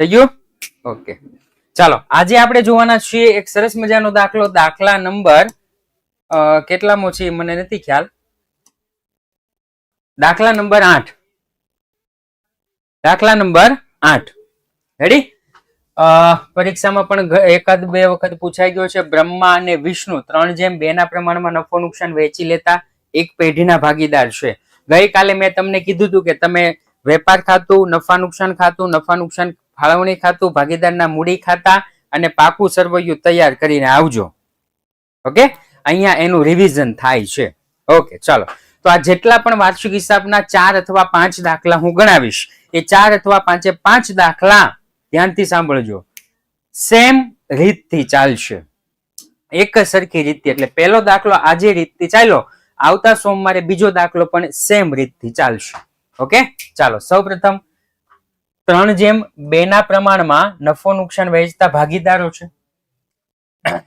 થઈ ગયું? ઓકે, ચાલો આજે આપણે જોવાના છીએ એક સરસ મજાનો દાખલો. દાખલા નંબર કેટલામો છે મને નથી ખ્યાલ. દાખલા નંબર 8. દાખલા નંબર 8. રેડી? પરીક્ષામાં પણ એકાદ બે વખત પૂછાઈ ગયો છે. બ્રહ્મા અને વિષ્ણુ 3:2 ના પ્રમાણમાં નફો નુકસાન વહેંચી લેતા એક પેઢીના ભાગીદાર છે. ગઈકાલે મેં તમને કીધું હતું કે તમે વેપાર ખાતું, નફા નુકસાન ખાતું, નફા નુકસાન ફાળવણી ખાતું, ભાગીદારના મૂડી ખાતા અને પાકું સરવૈયું તૈયાર કરીને આવજો. ઓકે, અહીંયા એનું રિવિઝન થાય છે. ઓકે, ચાલો. તો આ જેટલા પણ વાર્ષિક હિસાબના 4 અથવા 5 દાખલા હું ગણાવીશ, એ 4 અથવા 5 દાખલા ધ્યાનથી સાંભળજો. સેમ રીતથી ચાલશે, એક સરખી રીતથી. એટલે પહેલો દાખલો આજે રીતથી ચાલ્યો, આવતા સોમવારે બીજો દાખલો પણ સેમ રીતથી ચાલશે. ઓકે, ચાલો. સૌપ્રથમ 3:2 ના પ્રમાણમાં નફો નુકસાન વહેંચતા ભાગીદારો છે.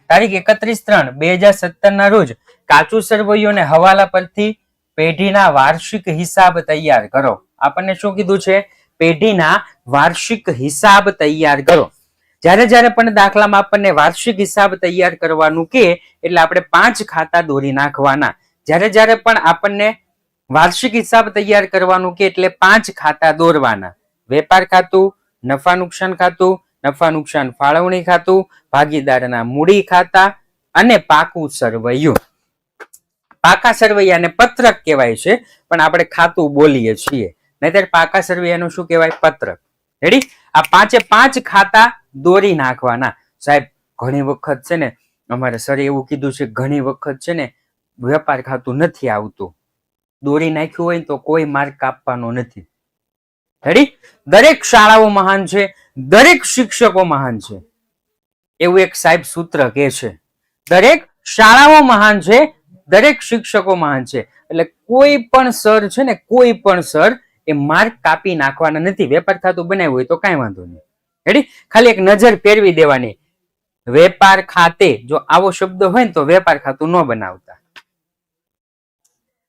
તારીખ 31/3/2017 ના રોજ કાચું સરવૈયું અને હવાલા પરથી પેઢીના વાર્ષિક હિસાબ તૈયાર કરો. આપણને શું કીધું છે? પેઢીના વાર્ષિક હિસાબ તૈયાર કરો. જ્યારે પણ દાખલામાં આપણને વાર્ષિક હિસાબ તૈયાર કરવાનું કે એટલે આપણે 5 ખાતા દોરી નાખવાના. જ્યારે પણ આપણને વાર્ષિક હિસાબ તૈયાર કરવાનું કે એટલે 5 ખાતા દોરવાના. વેપાર ખાતું, નફા નુકસાન ખાતું, નફા નુકસાન ફાળવણી ખાતું, ભાગીદારના મૂડી ખાતા અને પાકું સરવૈયું. પાકા સરવૈયાને પત્રક કહેવાય છે, પણ આપણે ખાતું બોલીએ છીએ. નહીતર પાકા સરવૈયાનું શું કહેવાય? પત્રક. રેડી? આ 5 ખાતા દોરી નાખવાના. સાહેબ ઘણી વખત છે ને અમારે સર એવું કીધું છે, ઘણી વખત છે ને વેપાર ખાતું નથી આવતું. દોરી નાખ્યું હોય તો કોઈ માર્ક કાપવાનો નથી. રેડી? દરેક શાળાઓ મહાન છે, દરેક શિક્ષકો મહાન છે, એવું એક સાહેબ સૂત્ર કહે છે. દરેક શાળાઓ મહાન છે, દરેક શિક્ષકો મહાન છે. એટલે કોઈ પણ સર છે ને, કોઈ પણ સર એ માર્ક કાપી નાખવાના નથી. વેપાર ખાતું બનાવ્યું હોય તો કાંઈ વાંધો નહીં. રેડી? ખાલી એક નજર ફેરવી દેવાની. વેપાર ખાતે જો આવો શબ્દ હોય ને તો વેપાર ખાતું ન બનાવતા.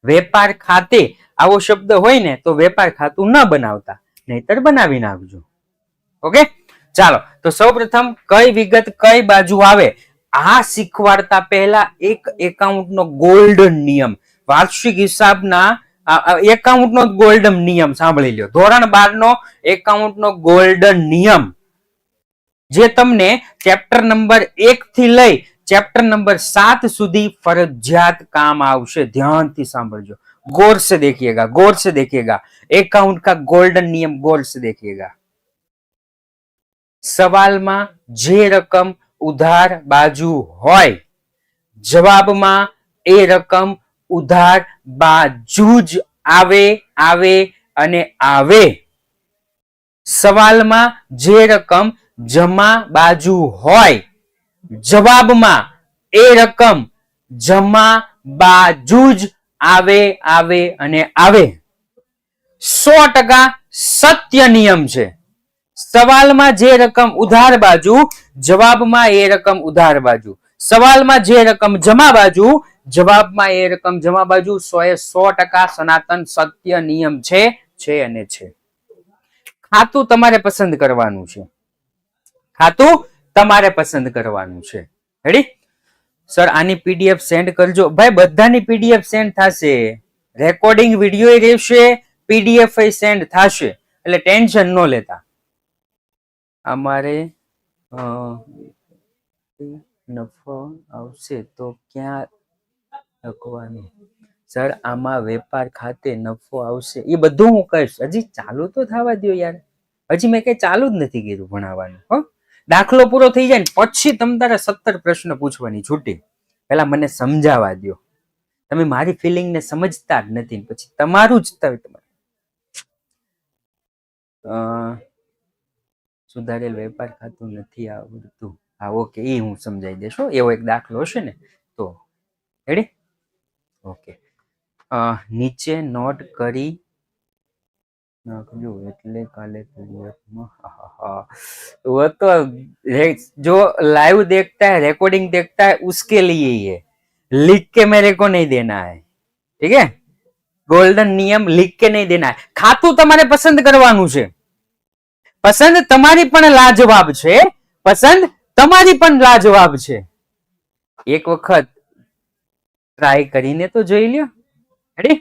વેપાર ખાતે આવો શબ્દ હોય ને તો વેપાર ખાતું ન બનાવતા, નહીતર બનાવી નાખજો. ઓકે, ચાલો. તો સૌપ્રથમ કઈ વિગત કઈ બાજુ આવે આ શીખવાડતા પહેલા એક એકાઉન્ટનો ગોલ્ડન નિયમ, વાર્ષિક હિસાબના એકાઉન્ટનો ગોલ્ડન નિયમ સાંભળી લ્યો. ધોરણ 12 નો એકાઉન્ટનો ગોલ્ડન નિયમ, જે તમને ચેપ્ટર નંબર 1 થી લઈ ચેપ્ટર નંબર 7 સુધી ફરજિયાત કામ આવશે. ધ્યાનથી સાંભળજો. गौर से देखिएगा, गौर से देखिएगा. एकाउंट का गोल्डन नियम गौर से देखिएगा. सवालમાં જે રકમ ઉધાર બાજુ હોય, જવાબમાં એ રકમ ઉધાર બાજુ જ આવે અને આવે. સવાલમાં જે રકમ જમા બાજુ હોય, જવાબમાં એ રકમ જમા બાજુ જ આવે અને આવે. 100% સત્ય નિયમ છે. સવાલમાં જે રકમ ઉધાર બાજુ, જવાબમાં એ રકમ ઉધાર બાજુ. સવાલમાં જે રકમ જમા બાજુ, જવાબમાં એ રકમ જમા બાજુ. 100% સનાતન સત્ય નિયમ છે અને છે. ખાતું તમારે પસંદ કરવાનું છે. ખાતું તમારે પસંદ કરવાનું છે. રેડી? સર આની પીડીએફ સેન્ડ કરજો. ભાઈ બધાની પીડીએફ સેન્ડ થશે, રેકોર્ડિંગ વિડીયો રહેશે, પીડીએફ સેન્ડ થશે, એટલે ટેન્શન ન લેતા. અમારે નફો આવશે તો ક્યાં લખવાનું? સર આમાં વેપાર ખાતે નફો આવશે, એ બધું હું કહીશ. હજી ચાલુ તો થવા દો યાર. હજી મેં કઈ ચાલુ જ નથી કર્યું ભણાવવાનું. હો, દાખલો પૂરો થઈ જાય ને પછી તમે તારે 17 પ્રશ્ન પૂછવાની છૂટી. પેલા મને સમજાવવા દો. તમે મારી ફિલિંગ ને સમજતા જ નથી, પછી તમારું જ તમારે સુધારેલ વેપાર ખાતું નથી આવડતું. હા ઓકે, એ હું સમજાવી દેશો. એવો એક દાખલો હશે ને તો. રેડી? ઓકે, નીચે નોટ કરી નાખજો એટલે કાલે वो तो जो लाइव देखता है, रिकॉर्डिंग देखता है, उसके लिए ये लिख के मेरे को नहीं देना है. ठीक है? गोल्डन नियम लिख के नहीं देना है. खातू તમારે પસંદ કરવાનું છે. પસંદ તમારી પણ લાજવાબ છે, પસંદ તમારી પણ લાજવાબ છે. એક વખત ટ્રાય કરીને તો જોઈ લ્યો. રેડી?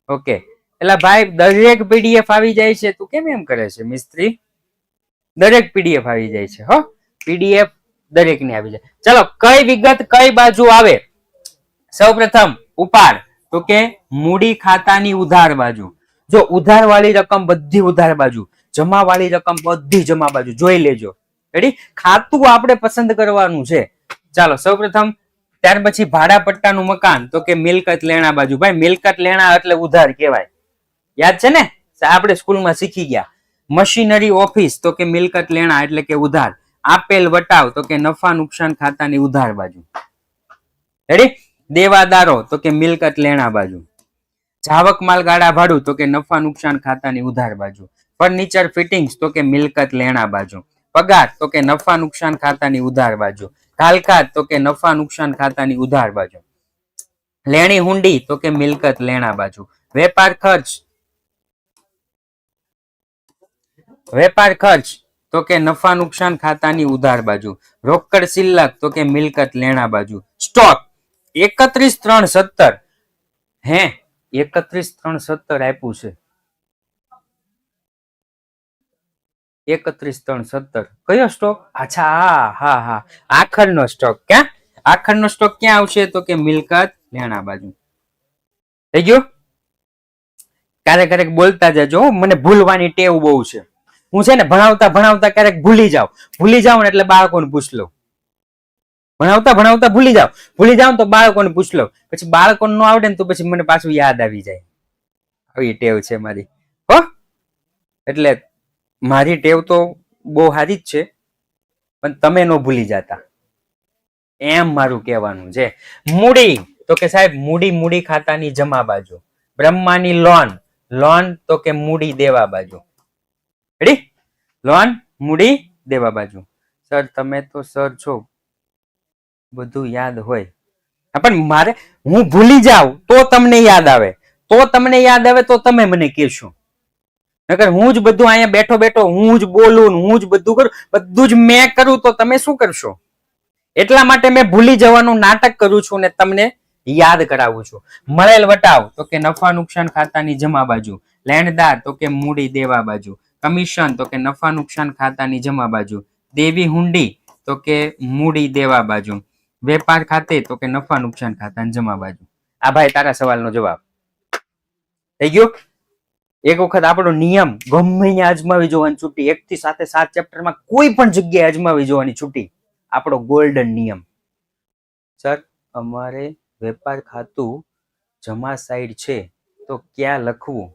ઓકે. એટલે ભાઈ દરેક પીડીએફ આવી જાય છે, તું કેમ એમ કરે છે મિસ્ત્રી? દરેક પીડીએફ આવી જાય છે. હો, પીડીએફ દરેક ની આવી જાય. ચલો, કઈ વિગત કઈ બાજુ આવે? સૌપ્રથમ ઉપાડ, તો કે મૂડી ખાતાની ઉધાર બાજુ. જો ઉધાર વાળી રકમ બધી ઉધાર બાજુ, જમા વાળી રકમ બધી જમા બાજુ. જોઈ લેજો. રેડી? ખાતું આપણે પસંદ કરવાનું છે. ચાલો, સૌપ્રથમ ત્યાર પછી ભાડા પટ્ટાનું મકાન, તો કે મિલકત લેણા બાજુ. ભાઈ મિલકત લેણા એટલે ઉધાર કહેવાય. યાદ છે ને? આપણે સ્કૂલમાં શીખી ગયા. મશીનરી ઓફિસ, તો કે મિલકત લેણા એટલે કે ઉધાર. આપેલ વટાવ, તો કે નફા નુકસાન ખાતાની ઉધાર બાજુ. રેડી? દેવાદારો, તો કે મિલકત લેણા બાજુ. જાવક માલ ગાડા ભાડું, તો કે નફા નુકસાન ખાતાની ઉધાર બાજુ. ફર્નિચર ફિટિંગ્સ, તો કે મિલકત લેણા બાજુ. પગાર, તો કે નફા નુકસાન ખાતાની ઉધાર બાજુ. કાલખાત, તો કે નફા નુકસાન ખાતાની ઉધાર બાજુ. લેણી હુંડી, તો કે મિલકત લેણા બાજુ. વેપાર ખર્ચ, વેપાર ખર્ચ, તો કે નફા નુકસાન ખાતાની ઉધાર બાજુ. રોકડ શિલ્લક, તો કે મિલકત લેણા બાજુ. સ્ટોક 31/3/17. હે 31/3/17 આપ્યું છે. 31/3/17 કયો સ્ટોક? અચ્છા, હા હા, આખરનો સ્ટોક. ક્યાં આખરનો સ્ટોક ક્યાં આવશે? તો કે મિલકત લેણા બાજુ. થઈ ગયું? ક્યારેક બોલતા જજો, મને ભૂલવાની ટેવ બહુ છે. હું છે ને ભણાવતા ભણાવતા ક્યારેક ભૂલી જાઉં ને એટલે બાળકોને પૂછ લઉં. ભણાવતા ભણાવતા ભૂલી જાઉં તો બાળકોને પૂછ લઉં. પછી બાળકોને ન આવડે ને તો પછી મને પાછું યાદ આવી જાય. આવી ટેવ છે મારી. હો, એટલે મારી ટેવ તો બહુ સારી જ છે, પણ તમે ન ભૂલી જતા, એમ મારું કહેવાનું છે. મૂડી, તો કે સાહેબ મૂડી ખાતાની જમા બાજુ. બ્રહ્માની લોન, તો કે મૂડી દેવા બાજુ. રેડી? લોન મૂડી દેવા બાજુ. સર તમે તો સર છો, બધું યાદ હોય. પણ મારે હું ભૂલી જાઉં તો તમને યાદ આવે, તો તમે મને કહેશો. નકર હું જ બધું અહીંયા બેઠો બેઠો હું જ બોલું, હું જ બધું કરું, બધું જ મેં કરું તો તમે શું કરશો? એટલા માટે મેં ભૂલી જવાનું નાટક કરું છું ને તમને યાદ કરાવું છું. મળેલ વટાવ, તો કે નફા નુકસાન ખાતાની જમા બાજુ. લેણદાર, તો કે મૂડી દેવા બાજુ. કમિશન, તો કે નફા નુકસાન ખાતાની જમા બાજુ. દેવી હુંડી, તો કે મૂડી દેવા બાજુ. વેપાર ખાતે, તો કે નફા નુકસાન ખાતાની જમા બાજુ. આ ભાઈ તારા સવાલનો જવાબ થઈ ગયો. એક વખત આપણો નિયમ ગમે ત્યાં અજમાવી જોવાની છૂટી. 1 થી 7 ચેપ્ટરમાં કોઈ પણ જગ્યાએ અજમાવી જોવાની છૂટી. આપણો ગોલ્ડન નિયમ. સર અમારે વેપાર ખાતું જમા સાઈડ છે તો ક્યાં લખવું?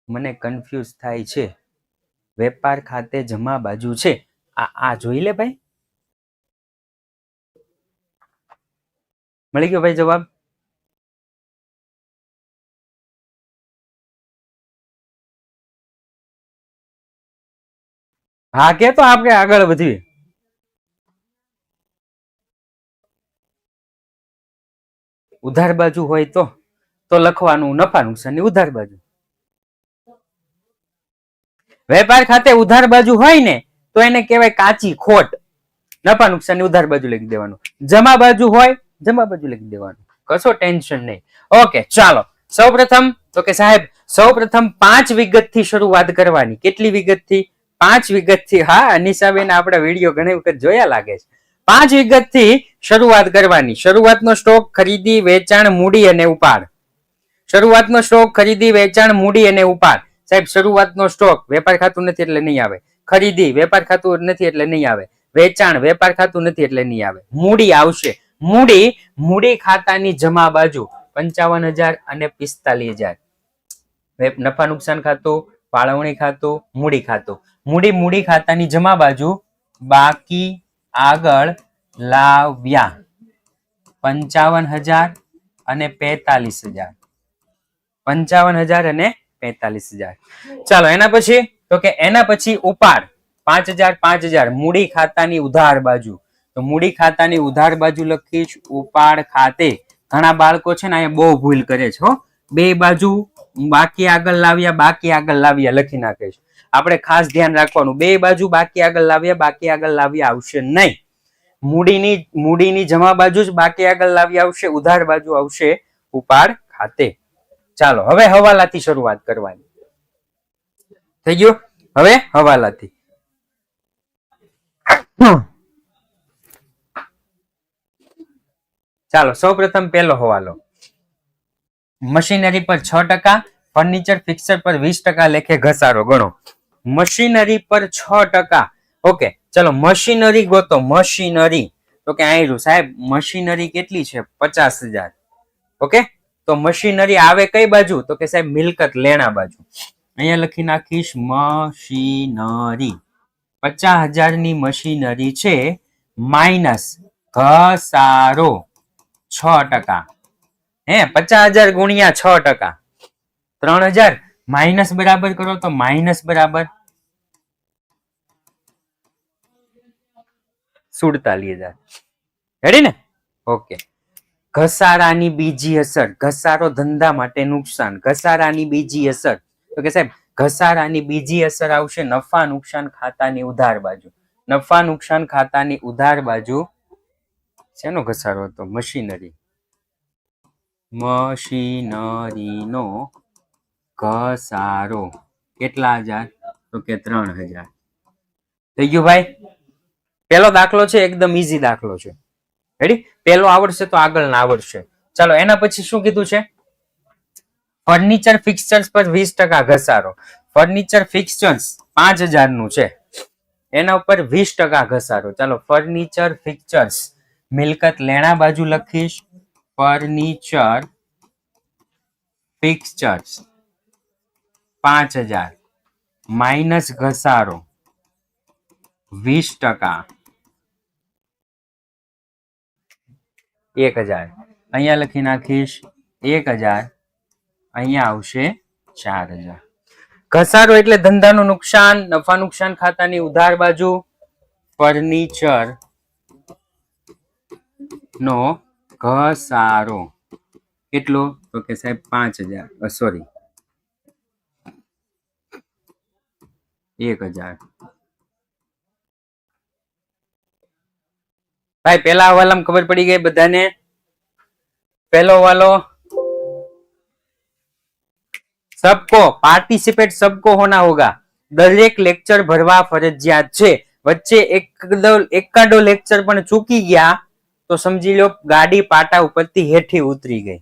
મને કન્ફ્યુઝ થાય છે. વેપાર ખાતે જમા બાજુ છે. આ જોઈ લે ભાઈ. મળી ગયો ભાઈ જવાબ? હા કે તો આપણે આગળ વધીએ. ઉધાર બાજુ હોય તો લખવાનું નફા નુકસાનની ઉધાર બાજુ. વેપાર ખાતે ઉધાર બાજુ હોય ને તો એને કહેવાય કાચી ખોટ. નફા નુકસાનની ઉધાર બાજુ લખી દેવાનું. જમા બાજુ હોય જમા બાજુ લખી દેવાનું. કશો ટેન્શન નહીં. ઓકે, ચાલો. સૌપ્રથમ 5 વિગતથી શરૂઆત કરવાની. કેટલી વિગતથી? 5 વિગતથી. હા, અનિશાબેન આપણા વિડીયો ઘણી વખત જોયા લાગે છે. 5 વિગતથી શરૂઆત કરવાની. શરૂઆતનો સ્ટોક ખરીદી, વેચાણ, મૂડી અને ઉપાડ. શરૂઆતનો સ્ટોક ખરીદી, વેચાણ, મૂડી અને ઉપાડ. સાહેબ શરૂઆતનો સ્ટોક વેપાર ખાતું નથી એટલે નહીં આવે. ખરીદી વેપાર ખાતું નથી એટલે નહીં આવે. વેચાણ વેપાર ખાતું નથી એટલે નહીં આવે. મૂડી આવશે. મૂડી ખાતાની જમા બાજુ 55,000 અને 45,000. નફા નુકસાન ખાતું, ફાળવણી ખાતું, મૂડી ખાતું. મૂડી ખાતાની જમા બાજુ બાકી આગળ લાવ્યા 55,000 અને 45,000. 55,000 અને 45,000. ચાલો એના પછી તો કે એના પછી ઉપાડ 5,000 5,000 મૂડી ખાતાની ઉધાર બાજુ. તો મૂડી ખાતાની ઉધાર બાજુ લખીશ ઉપાડ ખાતે. ઘણા બાળકો છે ને અહીંયા બહુ ભૂલ કરે છે. બે બાજુ બાકી આગળ લાવ્યા લખી નાખે છે. આપણે ખાસ ધ્યાન રાખવાનું, બે બાજુ બાકી આગળ લાવ્યા આવશે નહીં. મૂડીની જમા બાજુ જ બાકી આગળ લાવ્યા આવશે, ઉધાર બાજુ આવશે ઉપાડ ખાતે. ચાલો હવે હવાલાથી શરૂઆત કરવાની. થઈ ગયું? હવે હવાલાથી ચાલો સૌપ્રથમ પહેલો હવાલો. મશીનરી પર 6%, ફર્નિચર ફિક્સર પર 20% લેખે ઘસારો ગણો. મશીનરી પર 6%. ઓકે ચલો મશીનરી ગોતો. મશીનરી તો કે આયરું સાહેબ મશીનરી કેટલી છે? 50,000. ઓકે તો મશીનરી આવે કઈ બાજુ? તો કે સાહેબ મિલકત લેણા બાજુ. અહીંયા લખી નાખીશ મશીનરી. 50,000 ની મશીનરી છે માઇનસ ઘસારો 6%. હે 50,000 ગુણ્યા 6%. 3,000 માઇનસ બરાબર કરો તો માઇનસ બરાબર 47,000. રેડી ને? ઓકે ઘસારાની બીજી અસર. ઘસારો ધંધા માટે નુકસાન. ઘસારાની બીજી અસર તો કે સાહેબ ઘસારાની બીજી અસર આવશે નફા નુકસાન ખાતાની ઉધાર બાજુ. નફા નુકસાન ખાતાની ઉધાર બાજુ શેનો ઘસારો હતો? મશીનરી. મશીનરીનો ઘસારો કેટલા હજાર? તો કે 3,000. થઈ ગયું ભાઈ? પેલો દાખલો છે એકદમ ઈઝી દાખલો છે. રેડી? પેલો આવડશે તો આગળ ના આવડશે. ચાલો એના પછી શું કીધું છે? ફર્નિચર ફિક્સચર્સ પર 20% ઘસારો. ફર્નિચર ફિક્સચર્સ 5,000 નું છે, એના ઉપર 20% ઘસારો. ચાલો ફર્નિચર ફિક્સચર્સ મિલકત લેણા બાજુ લખીશ. ફર્નિચર ફિક્સચર્સ 5,000 માઇનસ ઘસારો 20% 1,000. અહીંયા લખી નાખીશ 1,000. અહીંયા આવશે 4,000. ઘસારો એટલે ધંધાનું નુકસાન. નફા નુકસાન ખાતાની ઉધાર બાજુ ફર્નિચર નો ઘસારો કેટલો? તો કે સાહેબ 5,000 સોરી 1,000. ભાઈ પેલા હવાલામાં ખબર પડી ગઈ બધાને? પેલો હવાલો सबको पार्टिसिपेट सबको होना होगा. દરેક લેક્ચર ભરવા ફરજિયાત છે. વચ્ચે એકાદો લેક્ચર પણ ચૂકી ગયા તો સમજી લો ગાડી પાટા ઉપરથી હેઠી ઉતરી ગઈ.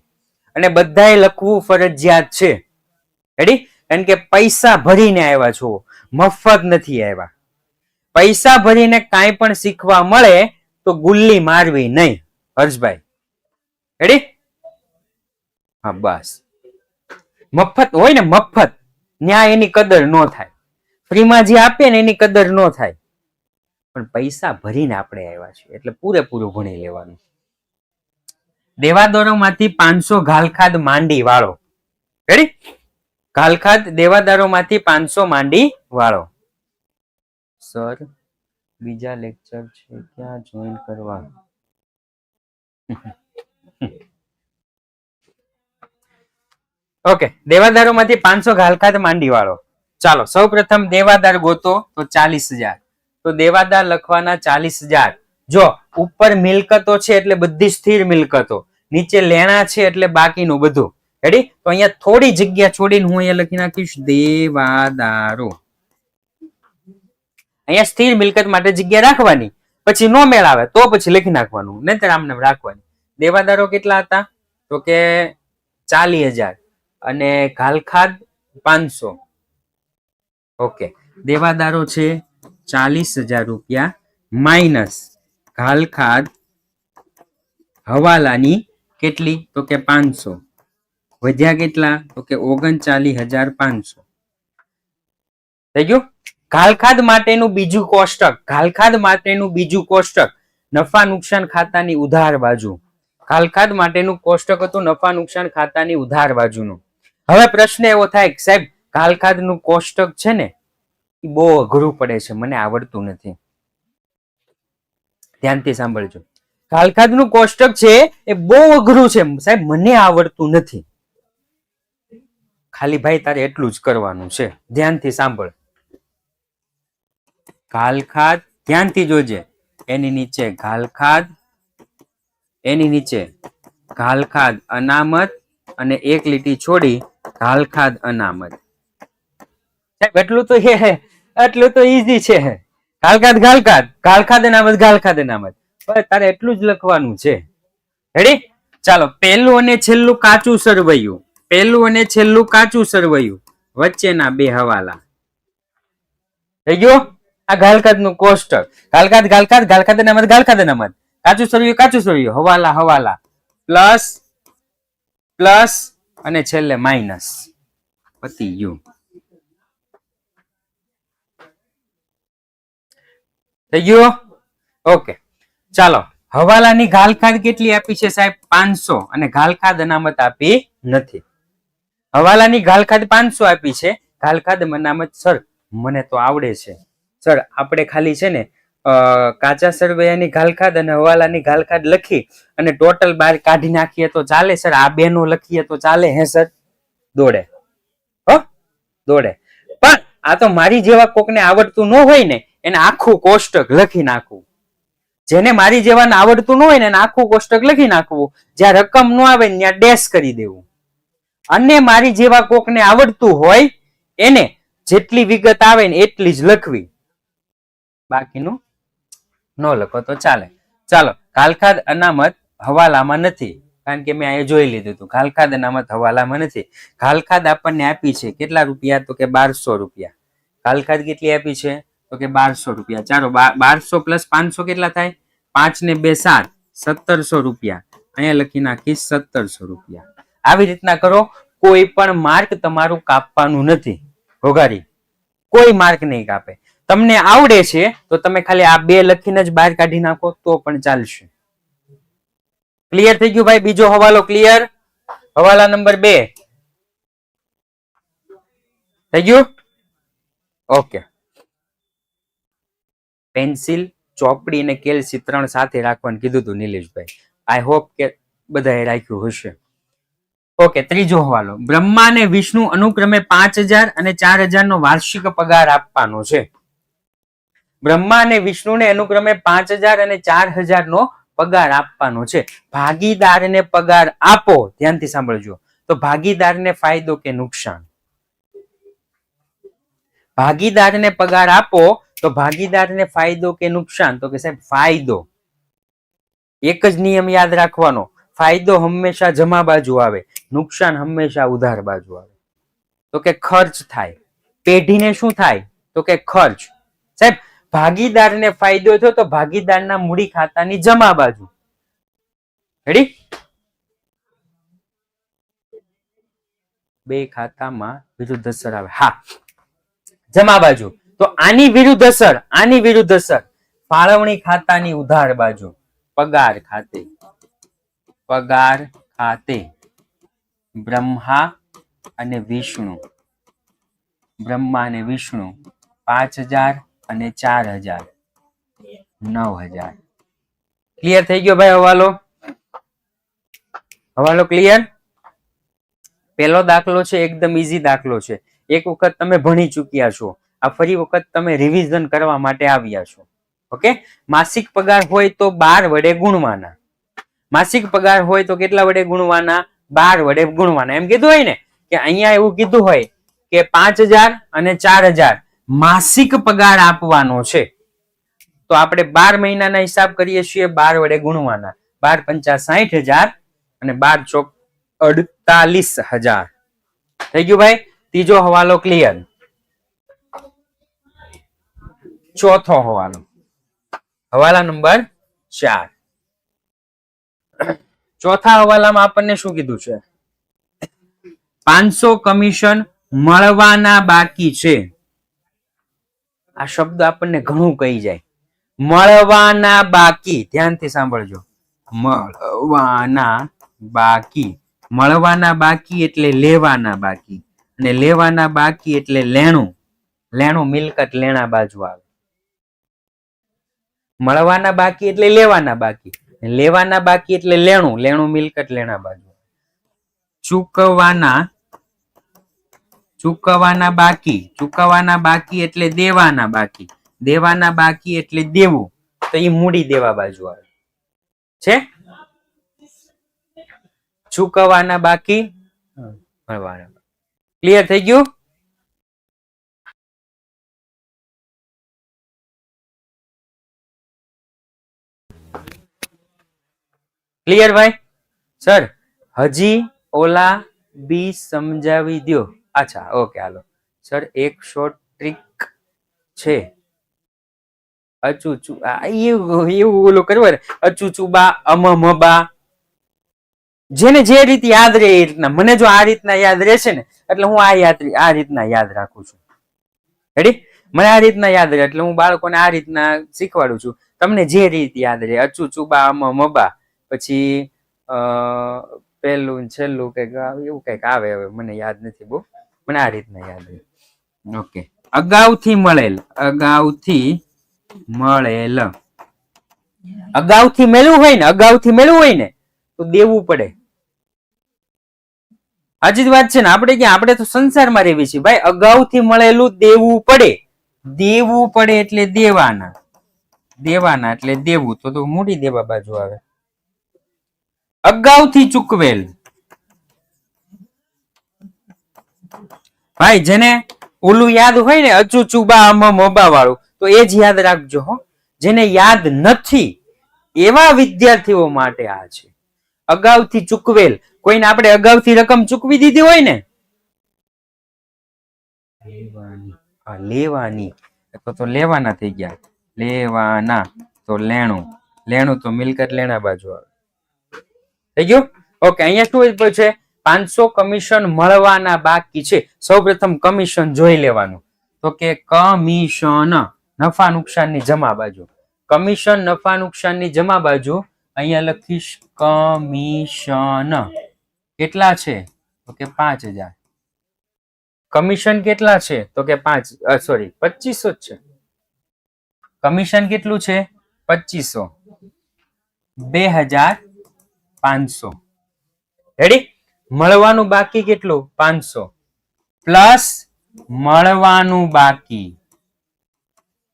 અને બધાએ લખવું ફરજિયાત છે. રેડી? કારણ કે પૈસા ભરીને આવ્યા છો, મફત નથી આવ્યા. પૈસા ભરીને કાંઈ પણ શીખવા મળે તો ગુલ્લી મારવી નહીં. હર્ષભાઈ રેડી? હા બસ. મફત હોય ને મફત, ન્યાય એની કદર ન થાય. ફ્રીમાં જે આપે ને એની કદર ન થાય. પણ પૈસા ભરીને આપણે આવ્યા છીએ એટલે પૂરેપૂરું ભણી લેવાનું. દેવાદારોમાંથી 500 ઘાલખાદ માંડી વાળો. રેડી? ઘાલખાદ દેવાદારોમાંથી 500 માંડી વાળો. સર બીજા લેક્ચર છે ક્યાં જોઈન કરવા? ઓકે દેવાદારોમાંથી 500 ઘાલખાદ માંડી વાળો. ચાલો સૌ પ્રથમ દેવાદાર ગોતો તો 40,000. તો દેવાદાર લખવાના 40,000. જો ઉપર મિલકતો છે એટલે બધી સ્થિર મિલકતો, નીચે લેણા છે એટલે બાકીનું બધું. રેડી? તો અહીંયા થોડી જગ્યા છોડીને હું અહીંયા લખી નાખીશ દેવાદારો. અહીંયા સ્થિર મિલકત માટે જગ્યા રાખવાની, પછી નો મેળ આવે તો પછી લખી નાખવાનું, નહીતર આમને રાખવાની. દેવાદારો કેટલા હતા? તો કે 40,000 અને ઘાલખાદ 500. ઓકે દેવાદારો છે 40,000 રૂપિયા માઇનસ ઘાલખાદ હવાલાની કેટલી? તો કે 500. વધ્યા કેટલા? તો કે 39,500. થઈ ગયું? ઘાલખાદ માટેનું બીજું કોષ્ટક. ઘાલખાદ માટેનું બીજું કોષ્ટક નફા નુકસાન ખાતાની ઉધાર બાજુ. ઘાલખાદ માટેનું કોષ્ટક હતું નફા નુકસાન ખાતાની ઉધાર બાજુનું. હવે પ્રશ્ન એવો થાય કે સાહેબ ઘાલખાદ નું કોષ્ટક છે ને એ બહુ અઘરું પડે છે, મને આવડતું નથી. ધ્યાનથી સાંભળજો. ઘાલખાદ નું કોષ્ટક છે એ બહુ અઘરું છે સાહેબ, મને આવડતું નથી. ખાલી ભાઈ તારે એટલું જ કરવાનું છે. ધ્યાનથી સાંભળ. ઘાલખાદ, ધ્યાનથી જોજે, એની નીચે ઘાલખાદ, એની નીચે ઘાલખાદ અનામત, અને એક લીટી છોડી ઘાલખાદ અનામત. સાહેબ એટલું તો એટલું તો ઈઝી છે. ઘાલખાદ ઘાલખાદ, ઘાલખાદ અનામત, ઘાલખાદ અનામત, બસ તારે એટલું જ લખવાનું છે. રેડી? ચાલો, પહેલું અને છેલ્લું કાચું સરવૈયું, પહેલું અને છેલ્લું કાચું સરવૈયું, વચ્ચેના બે હવાલા. થઈ ગયું? આ ઘાલખાદ નું કોષ્ટક. ઘાલખાદ ઘાલખાદ, ઘાલખાદ અનામત, ઘાલખાદ અનામત, કાચું સરવૈયું કાચું સરવૈયું, હવાલા હવાલા, પ્લસ પ્લસ અને છેલ્લે માઇનસ. પતી ગયું. થઈ ગયું? ઓકે, ચાલો. હવાલાની ઘાલખાદ કેટલી આપી છે સાહેબ? 500, અને ઘાલખાદ અનામત આપી નથી. હવાલાની ઘાલખાદ 500 આપી છે, ઘાલખાદ અનામત સર મને તો આવડે છે સર, આપણે ખાલી છે ને કાચા સરવૈયાની ઘાલખાદ અને હવાલાની ઘાલખાદ લખી અને ટોટલ બાર કાઢી નાખીએ તો ચાલે સર? આ બે નું લખીએ તો ચાલે? હે સર? દોડે, હો દોડે. પણ આ તો મારી જેવા કોકને આવડતું ન હોય ને એને આખું કોષ્ટક લખી નાખવું. જેને મારી જેવાને આવડતું ન હોય ને એને આખું કોષ્ટક લખી નાખવું, જ્યાં રકમ ન આવે ને ત્યાં ડેશ કરી દેવું. અને મારી જેવા કોકને આવડતું હોય એને જેટલી વિગત આવે ને એટલી જ લખવી, બાકીનું ન લખો તો ચાલે. ચાલો, ઘાલખાદ અનામત હવાલામાં નથી, કારણ કે મેં અહીંયા જોઈ લીધું હતું. ઘાલખાદ અનામત હવાલામાં નથી. ઘાલખાદ આપણને આપી છે કેટલા રૂપિયા? તો કે 1200 રૂપિયા. ઘાલખાદ કેટલી આપી છે? તો કે 1200 રૂપિયા. ચાલો, 1200 પ્લસ 500 કેટલા થાય? 5 ને 2 7, 1700 રૂપિયા. અહીંયા લખી નાખી 1700 રૂપિયા. આવી રીતના કરો. કોઈ પણ માર્ક તમારું કાપવાનું નથી હોગારી, કોઈ માર્ક નહીં કાપે. તમને આવડે છે તો તમે ખાલી આ બે લખીને જ બહાર કાઢી નાખો તો પણ ચાલશે. ક્લિયર થઈ ગયું ભાઈ? બીજો હવાલો ક્લિયર? હવાલા નંબર 2 થઈ ગયું? ઓકે. પેન્સિલ, ચોપડી અને કેલ્સી 3 સાથે રાખવાનું કીધું હતું નિલેશભાઈ. આઈ હોપ કે બધાએ રાખ્યું હશે. ઓકે, ત્રીજો હવાલો. બ્રહ્મા અને વિષ્ણુ અનુક્રમે 5000 અને 4000 નો વાર્ષિક પગાર આપવાનો છે. બ્રહ્મા અને વિષ્ણુને અનુક્રમે 5000 અને 4000 નો પગાર આપવાનો છે. ભાગીદારને પગાર આપો. ધ્યાનથી સાંભળજો. તો ભાગીદારને ફાયદો કે નુકસાન? ભાગીદારને પગાર આપો તો ભાગીદારને ફાયદો કે નુકસાન? તો કે સાહેબ ફાયદો. એક જ નિયમ યાદ રાખવાનો, ફાયદો હંમેશા જમા બાજુ આવે, નુકસાન હંમેશા ઉધાર બાજુ આવે. તો કે ખર્ચ થાય. પેઢીને શું થાય? તો કે ખર્ચ. સાહેબ ભાગીદારને ફાયદો થયો તો ભાગીદારના મૂડી ખાતાની જમા બાજુ. રેડી? બે ખાતામાં વિરુદ્ધ અસર આવે. હા, જમા બાજુ. તો આની વિરુદ્ધ અસર, આની વિરુદ્ધ અસર ફાળવણી ખાતાની ઉધાર બાજુ. પગાર ખાતે, પગાર ખાતે બ્રહ્મા અને વિષ્ણુ, બ્રહ્મા અને વિષ્ણુ 5000 અને 4000, 9000. ક્લિયર થઈ ગયો ભાઈ હવાલો? હવાલો ક્લિયર? પહેલો દાખલો છે એકદમ ઈઝી દાખલો છે. એક વખત તમે ભણી ચૂક્યા છો, આ ફરી વખત તમે રિવિઝન કરવા માટે આવ્યા છો. ઓકે? માસિક પગાર હોય તો 12 વડે ગુણવાના. માસિક પગાર હોય તો કેટલા વડે ગુણવાના? 12 વડે ગુણવાના. એમ કીધું હોય ને કે અહીંયા એવું કીધું હોય કે 5000 અને 4000 માસિક પગાર આપવાનો છે, તો આપણે 12 મહિનાના હિસાબ કરીએ છીએ, 12 વડે ગુણવાના. 12 × 5 = 60000 અને 12 × 4 = 48000. થઈ ગયું ભાઈ? ત્રીજો હવાલો ક્લિયર? ચોથો હવાલો, હવાલા નંબર 4. ચોથા હવાલામાં આપણને શું કીધું છે? 500 કમિશન મળવાના બાકી છે. આ શબ્દ આપણને ઘણું કહી જાય. મળવાના બાકી, ધ્યાનથી સાંભળજો. મળવાના બાકી, મળવાના બાકી એટલે લેવાના બાકી, અને લેવાના બાકી એટલે લેણું. લેણું મિલકત લેણા બાજુ આવે. મળવાના બાકી એટલે લેવાના બાકી, લેવાના બાકી એટલે લેણું, લેણું મિલકત લેણા બાજુ. ચૂકવવાના બાકી, ચૂકવવાના બાકી એટલે દેવાના બાકી, દેવાના બાકી એટલે દેવું, તો એ મૂડી દેવા બાજુ આવે છે. ચૂકવવાના બાકી મળવાના. ક્લિયર થઈ ગયું? ક્લિયર ભાઈ? સર હજી ઓલા બી સમજાવી દો. અચ્છા ઓકે હાલો સર, એક શોર્ટ ટ્રીક છે. અચૂચુ એવું ઓલું કરવું અચૂચુબા અમમબા, જેને જે રીતે યાદ રહે એ રીતના. મને જો આ રીતના યાદ રહેશે ને એટલે હું આ રીતના યાદ રાખું છું. રેડી? મને આ રીતના યાદ રહે એટલે હું બાળકોને આ રીતના શીખવાડું છું. તમને જે રીતે યાદ રહે અચૂચુબા અમમબા, પછી પેલું છેલ્લું કઈક એવું કઈક આવે, હવે મને યાદ નથી બહુ, મને આ રીતના યાદ રહે. ઓકે, અગાઉથી મળેલ, અગાઉથી મળેલ, અગાઉથી મેળવું હોય ને, અગાઉથી મેળવું હોય ને તો દેવું પડે. આજી જ વાત છે ને. આપણે ક્યાં, આપણે તો સંસારમાં રહેવી છીએ ભાઈ. અગાઉથી મળેલું દેવું પડે. દેવું પડે એટલે દેવાના, દેવાના એટલે દેવું, તો મૂડી દેવા બાજુ આવે. અગાઉથી ચૂકવેલ, ભાઈ જેને ઓલું યાદ હોય ને અચૂચુબા અમમબા વાળું, તો એ જ યાદ રાખજો હો. જેને યાદ નથી એવા વિદ્યાર્થીઓ માટે આ છે. અગાઉથી ચૂકવેલ, કોઈને આપણે અગાઉથી રકમ ચૂકવી દીધી હોય ને, લેવાની તો લેવાના થઈ ગયા. લેવાના તો લેણું, લેણું તો મિલકત લેણા બાજુ આવે. થઈ ગયું? ઓકે, અહીંયા શું છે? 500 કમિશન મળવાના બાકી છે. સૌપ્રથમ કમિશન જોઈ લેવાનું. તો કે કમિશન નફા નુકસાનની જમા બાજુ, કમિશન નફા નુકસાનની જમા બાજુ અહીંયા લખીશ કમિશન. કેટલા છે? તો કે 5000. કમિશન કેટલા છે? તો કે 2500 જ છે. કમિશન કેટલું છે? 2500. 2500. રેડી? મળવાનું બાકી કેટલું? 500 પ્લસ મળવાનું બાકી,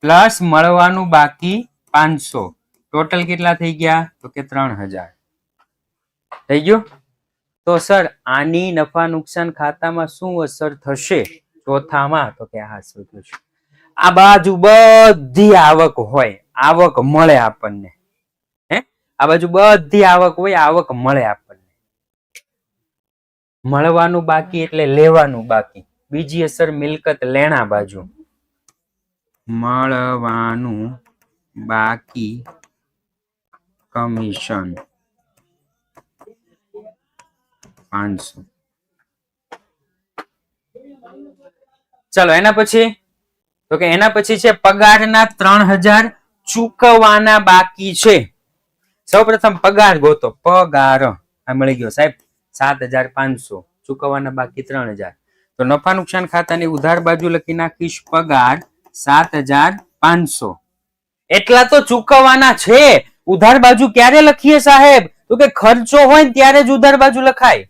પ્લસ મળવાનું બાકી 500. ટોટલ કેટલા થઈ ગયા? તો કે 3000. થઈ ગયું? તો સર આની નફા નુકસાન ખાતામાં શું અસર થશે ચોથામાં? તો કે આ અસર થશે. આ બાજુ બધી આવક હોય, આવક મળે આપણને. હે, આ બાજુ બધી આવક હોય, આવક મળે આપણને. મળવાનું બાકી એટલે લેવાનું બાકી. બીજી અસર મિલકત લેણા બાજુ, મળવાનું બાકી કમિશન 500. ચાલો એના પછી, તો કે એના પછી છે પગારના 3000 ચૂકવવાના બાકી છે. સૌપ્રથમ પગાર ગોતો. પગાર આ મળી ગયો સાહેબ 7500, ચૂકવવાના બાકી 3000. તો નફા નુકસાન ખાતાની ઉધાર બાજુ લખી નાખીશ પગાર 7500. એટલા તો ચૂકવવાના છે. ઉધાર બાજુ ક્યારે લખીએ સાહેબ? તો કે ખર્ચો હોય ને ત્યારે જ ઉધાર બાજુ લખાય.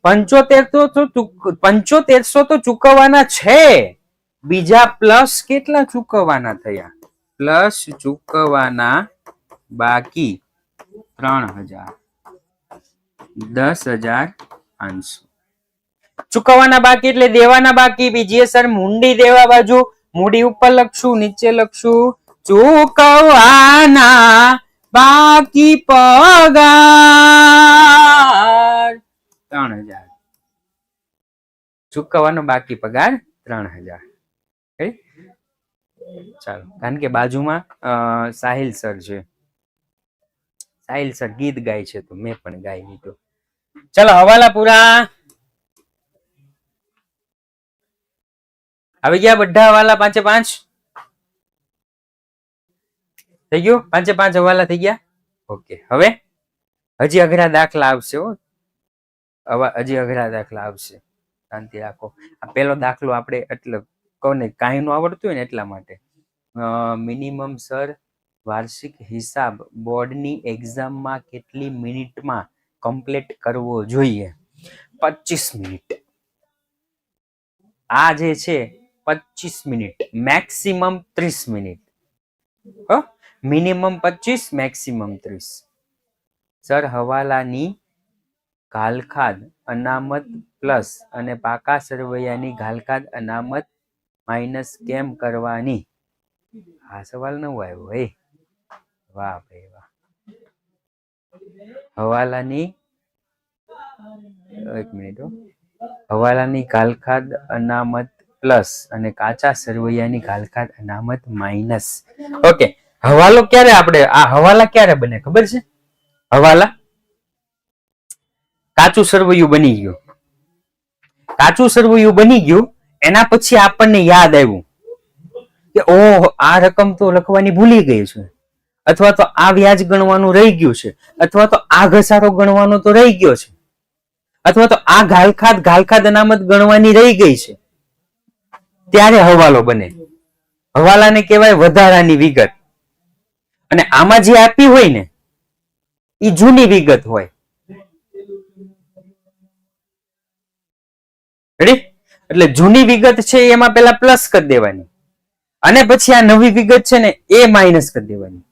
7500 તો ચૂકવવાના છે. બીજા પ્લસ કેટલા ચૂકવવાના થયા? પ્લસ ચૂકવવાના બાકી 3000, 10500. ચૂકવવાના બાકી એટલે દેવાના બાકી. બીજી અસર મૂડી દેવા બાજુ, મૂડી ઉપર લખશું, નીચે લખશું ચૂકવવાના બાકી પગાર 3000. ચૂકવવાનો બાકી પગાર 3000. ચાલો, કારણ કે બાજુમાં સાહિલ સર છે. સાહિલ સર ગીત ગાય છે તો મેં પણ ગાઈ લીધું. ચાલો હવાલા પૂરા આવી ગયા. બધા હવાલા 5 થઈ ગયું. 5 હવાલા થઈ ગયા. ઓકે, હવે હજી અઘરા દાખલા આવશે. હજી અઘરા દાખલા આવશે. શાંતિ રાખો. આ પેલો દાખલો આપણે એટલે કોને કાંઈ નું આવડતું હોય ને એટલા માટે. મિનિમમ સર વાર્ષિક હિસાબ બોર્ડની એક્ઝામમાં કેટલી મિનિટમાં કમ્પ્લીટ કરવો જોઈએ? 25 મિનિટ. આ જે છે 25 minute, maximum 30 minute. Minimum 25, maximum 30. Sir હવાલાની ઘાલખાદ અનામત પ્લસ અને પાકા સરવૈયાની ઘાલખાદ અનામત માઇનસ કેમ કરવાની? આ સવાલ નવો આવ્યો ભાઈ. વાહ ભાઈ વાહ. હવાલાની એક મિનિટ, હવાલાની ઘાલખાદ અનામત પ્લસ અને કાચા સરવૈયાની ઘાલખાદ અનામત માઇનસ. ઓકે, હવાલો ક્યારે આપણે આ હવાલા ક્યારે બને ખબર છે? હવાલા કાચું સરવૈયું બની ગયું. કાચું સરવૈયું બની ગયું એના પછી આપણને યાદ આવ્યું કે ઓહ આ રકમ તો લખવાની ભૂલી ગઈ છે, અથવા તો આ વ્યાજ ગણવાનું રહી ગયું છે, અથવા તો આ ઘસારો ગણવાનો તો રહી ગયો છે, અથવા તો આ ઘાલખાદ અનામત ગણવાની રહી ગઈ છે. ત્યારે હવાલો બને. હવાલાને કહેવાય વધારાની વિગત. અને આમાં જે આપી હોય ને એ જૂની વિગત હોય. રેડી? એટલે જૂની વિગત છે એમાં પેલા પ્લસ કરી દેવાની અને પછી આ નવી વિગત છે ને એ માઇનસ કરી દેવાની.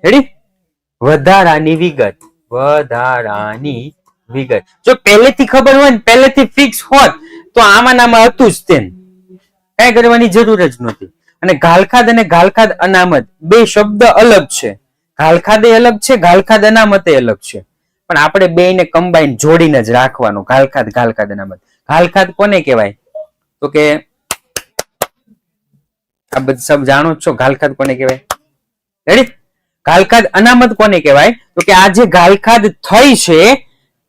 રેડી? વધારાની વિગત, વધારાની વિગત. જો પહેલેથી ખબર હોય ને, પહેલેથી ફિક્સ હોત તો આમાં નામાં હતું જ તેમ, કઈ કરવાની જરૂર જ નહોતી. અને ઘાલખાદ અને ઘાલખાદ અનામત બે શબ્દ અલગ છે. ઘાલખાદે અલગ છે, ઘાલખાદ અનામતે અલગ છે. પણ આપણે બેને કમ્બાઈન જોડીને જ રાખવાનું. ઘાલખાદ અનામત. ઘાલખાદ કોને કહેવાય? તો કે આ બધું સબ જાણો છો. ઘાલખાદ કોને કહેવાય? રેડી? ઘાલખાદ અનામત કોને કહેવાય? તો કે આ જે ઘાલખાદ થઈ છે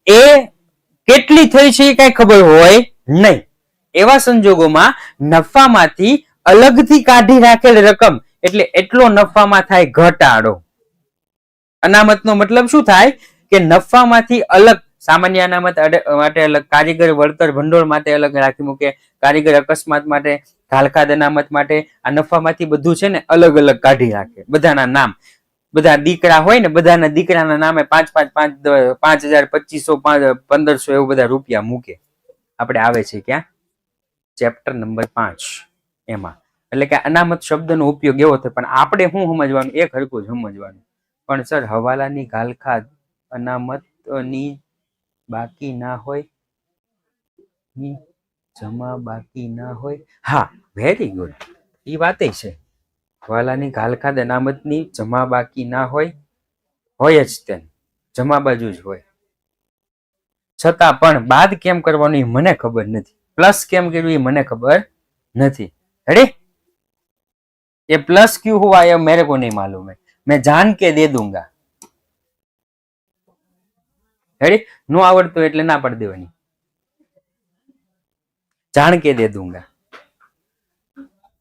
એ કેટલી થઈ છે એ કઈ ખબર હોય નહીં. એવા સંજોગોમાં નફામાંથી અલગથી કાઢી રાખેલ રકમ એટલે એટલો નફામાં થાય ઘટાડો. અનામતનો મતલબ શું થાય કે નફામાંથી અલગ, સામાન્ય અનામત માટે અલગ, કારીગર વળતર ભંડોળ માટે અલગ રાખી મૂકે, કારીગર અકસ્માત માટે, ઘાલખાદ અનામત માટે આ નફામાંથી બધું છે ને અલગ અલગ કાઢી રાખે. બધાના નામ, બધા દીકરા હોય ને બધાના દીકરાના નામે 5,000, 2,500, 1500 એવું બધા રૂપિયા મૂકે. આપણે આવે છે ક્યાં? ચેપ્ટર નંબર 5 એમાં. એટલે કે અનામત શબ્દનો ઉપયોગ એવો થાય. પણ આપણે શું સમજવાનું? એક હરખું જ સમજવાનું. પણ સર હવાલાની ઘાલખાદ અનામતની બાકી ના હોય, જમા બાકી ના હોય. હા, વેરી ગુડ. એ વાતે છે. હવાલાની ઘાલખાદ અનામતની જમા બાકી ના હોય, હોય જ તેમ, જમા બાજુ જ હોય. છતાં પણ બાદ કેમ કરવાનું એ મને ખબર નથી. પ્લસ કેમ કર્યું એ મને ખબર નથી. રેડી? ये प्लस क्यों हुआ ये मेरे को नहीं मालूम है, मैं जान के दे दूंगा. रेडी? नो आवड़તું એટલે ના પાડી દેવાની. જાણ કે દે દૂંગા.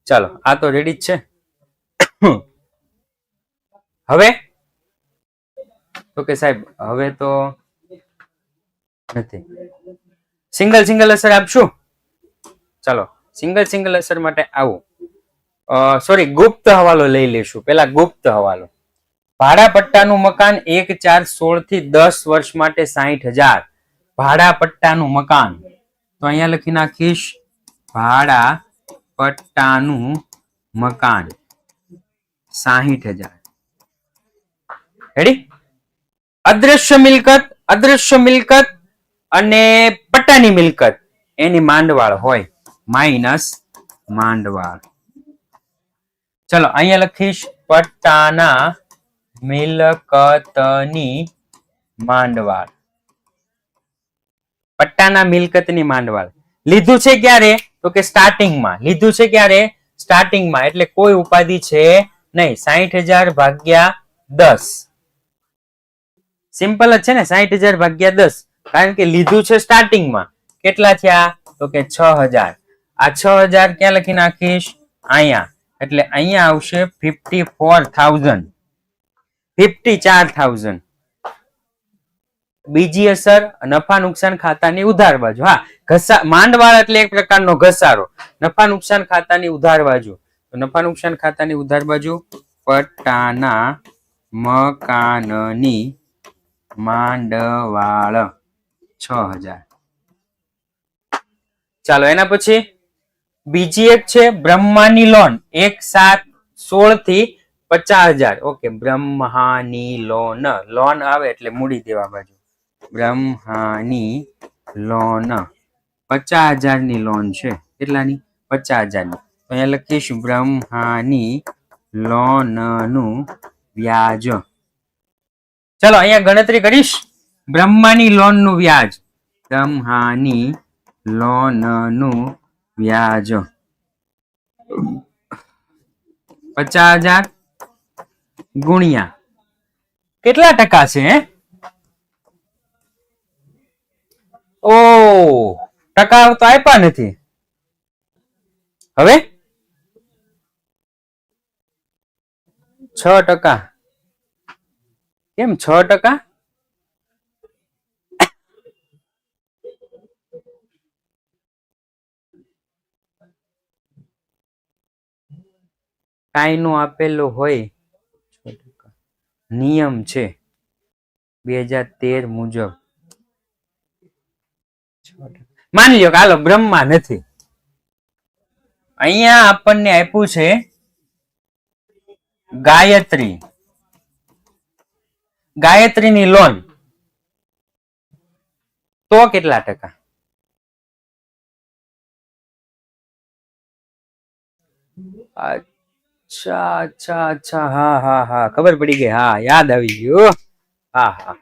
ચાલો, આ તો રેડી જ છે. હવે તો કે સાહેબ હવે તો નથી. સિંગલ અસર આપશું. ચાલો, સિંગલ અસર માટે આવું. સોરી, ગુપ્ત હવાલો લઈ લેશું. પેલા ગુપ્ત હવાલો. ભાડા પટ્ટાનું મકાન 1/4/16 થી 10 વર્ષ માટે 60,000. ભાડા પટ્ટાનું મકાન, તો અહીંયા લખી નાખીશ ભાડા પટ્ટાનું મકાન 60,000. રેડી? અદ્રશ્ય મિલકત અને પટ્ટાની મિલકત એની માંડવાળ હોય, માઇનસ માંડવાળ. ચલો, અહીંયા લખીશ પટ્ટાના મિલકતની માંડવાળ. પટ્ટાના મિલકતની માંડવાળ લીધું છે ક્યારે? તો કે સ્ટાર્ટિંગમાં. લીધું છે ક્યારે? સ્ટાર્ટિંગમાં. એટલે કોઈ ઉપાધિ છે નહીં. 60,000 ભાગ્યા 10. સિમ્પલ જ છે ને, 60,000 ભાગ્યા 10. કારણ કે લીધું છે સ્ટાર્ટિંગમાં. કેટલા થયા? તો કે 6,000. આ 6,000 ક્યાં લખી નાખીશ? અહીંયા. એટલે અહીંયા આવશે 54,000. 54,000. બીજી અસર નફા નુકસાન ખાતાની ઉધાર બાજુ. હા, માંડવાળ એટલે એક પ્રકારનો ઘસારો. નફા નુકસાન ખાતાની ઉધાર બાજુ. તો નફા નુકસાન ખાતાની ઉધાર બાજુ પટ્ટાના મકાનની માંડવાળ 6,000. ચાલો એના પછી બીજી એક છે બ્રહ્માની લોન 1/7/16 થી 50,000. ઓકે, બ્રહ્માની લોન, લોન આવે એટલે મૂડી દેવા બાજુ. બ્રહ્માની લોન 50,000 ની લોન છે. કેટલાની? 50,000 ની. તો અહીંયા લખીશું બ્રહ્માની લોન નું વ્યાજ. ચલો અહીંયા ગણતરી કરીશ. બ્રહ્માની લોન નું વ્યાજ, બ્રહ્માની લોન નું વ્યાજ 50,000 ગુણ્યા કેટલા ટકા છે? ઓ, ટકા તો આપ્યા નથી. હવે 6%. કેમ 6%? કાંઈ નું આપેલું હોય, નિયમ છે 2013 મુજબ. માની લ્યો કે હાલો બ્રહ્મા નથી. અહીંયા આપણને આપ્યું છે ગાયત્રી, ગાયત્રીની લોન. તો કેટલા ટકા? અચ્છા, હા, ખબર પડી ગઈ. હા, યાદ આવી ગયું. હા.